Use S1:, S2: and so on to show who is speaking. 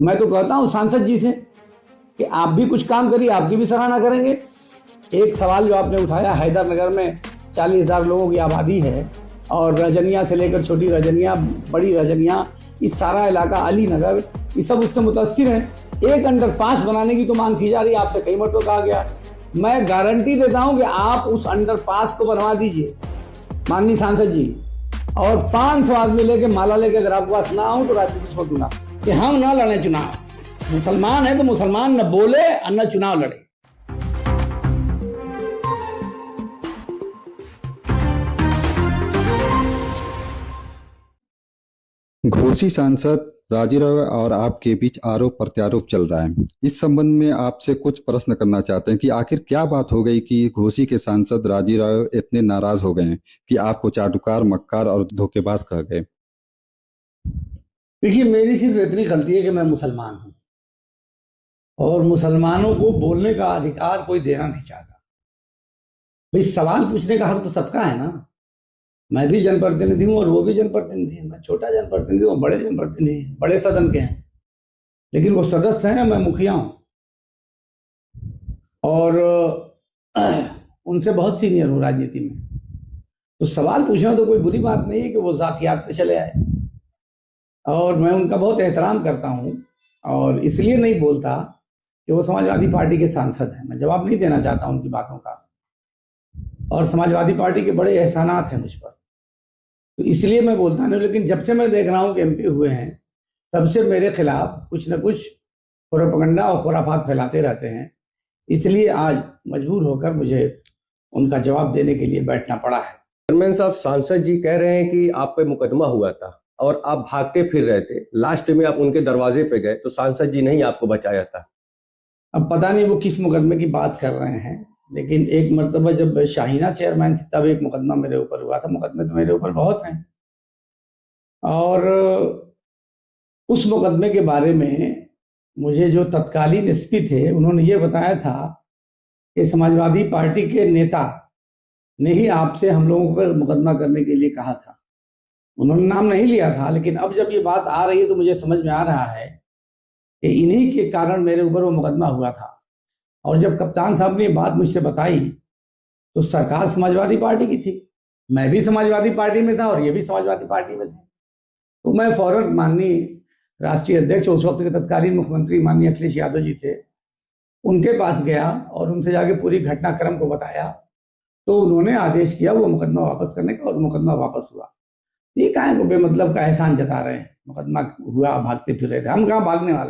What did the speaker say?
S1: मैं तो कहता हूं सांसद जी से कि आप भी कुछ काम करिए, आपकी भी सराहना करेंगे। एक सवाल जो आपने उठाया, हैदरनगर में 40,000 लोगों की आबादी है और रजनिया से लेकर छोटी रजनिया, बड़ी रजनिया, इस सारा इलाका, अली नगर, ये सब उससे मुतासिर हैं। एक अंडरपास बनाने की तो मांग की जा रही है, आपसे कई मरतबा कहा गया। मैं गारंटी देता हूं कि आप उस अंडरपास को बनवा दीजिए माननीय सांसद जी, और 500 आदमी लेके, माला लेके अगर आपके पास ना हो तो राजनीति छोड़ दूंगा कि हम ना लड़े चुनाव। मुसलमान है तो मुसलमान न बोले और न चुनाव लड़े।
S2: घोसी सांसद राजीराव और आपके बीच आरोप प्रत्यारोप चल रहा है। इस संबंध में आपसे कुछ प्रश्न करना चाहते हैं कि आखिर क्या बात हो गई कि घोसी के सांसद राजीराव इतने नाराज हो गए हैं कि आपको चाटुकार, मक्कार और धोखेबाज कह गए।
S1: देखिए, मेरी सिर्फ इतनी गलती है कि मैं मुसलमान हूं और मुसलमानों को बोलने का अधिकार कोई देना नहीं चाहता। भाई, सवाल पूछने का हक तो सबका है ना। मैं भी जनप्रतिनिधि हूं और वो भी जनप्रतिनिधि है। मैं छोटा जनप्रतिनिधि हूं, बड़े जनप्रतिनिधि, बड़े सदन के हैं, लेकिन वो सदस्य हैं, मैं मुखिया हूं और उनसे बहुत सीनियर हूं राजनीति में। तो सवाल पूछना तो कोई बुरी बात नहीं है कि वो जातियात पे चले आए, और मैं उनका बहुत एहतराम करता हूं और इसलिए नहीं बोलता कि वो समाजवादी पार्टी के सांसद हैं। मैं जवाब नहीं देना चाहता उनकी बातों का, और समाजवादी पार्टी के बड़े एहसानात हैं मुझ पर, तो इसलिए मैं बोलता नहीं। लेकिन जब से मैं देख रहा हूं कि एमपी हुए हैं, तब से मेरे खिलाफ कुछ न कुछ प्रोपेगेंडा और खुराफात फैलाते रहते हैं। इसलिए आज मजबूर होकर मुझे उनका जवाब देने के लिए बैठना पड़ा है।
S3: चेयरमैन साहब, सांसद जी कह रहे हैं कि आप पे मुकदमा हुआ था और आप भागते फिर रहे थे। लास्ट में आप उनके दरवाजे पे गए तो सांसद जी ने ही आपको बचाया था।
S1: अब पता नहीं वो किस मुकदमे की बात कर रहे हैं, लेकिन एक मरतबा जब शाहीना चेयरमैन थी तब एक मुकदमा मेरे ऊपर हुआ था। मुकदमे तो मेरे ऊपर बहुत हैं, और उस मुकदमे के बारे में मुझे जो तत्कालीन एसपी थे, उन्होंने ये बताया था कि समाजवादी पार्टी के नेता ने ही आपसे हम लोगों पर मुकदमा करने के लिए कहा था। उन्होंने नाम नहीं लिया था, लेकिन अब जब ये बात आ रही है तो मुझे समझ में आ रहा है कि इन्हीं के कारण मेरे ऊपर वो मुकदमा हुआ था। और जब कप्तान साहब ने ये बात मुझसे बताई तो सरकार समाजवादी पार्टी की थी, मैं भी समाजवादी पार्टी में था और ये भी समाजवादी पार्टी में थे। तो मैं फौरन माननीय राष्ट्रीय अध्यक्ष, उस वक्त के तत्कालीन मुख्यमंत्री माननीय अखिलेश यादव जी थे, उनके पास गया और उनसे जाके पूरी घटनाक्रम को बताया। तो उन्होंने आदेश किया वो मुकदमा वापस करने का, और मुकदमा वापस हुआ। ये काहे को बेमतलब का एहसान जता रहे हैं। मुकदमा हुआ, भागते फिर रहे थे, हम कहाँ भागने वाले।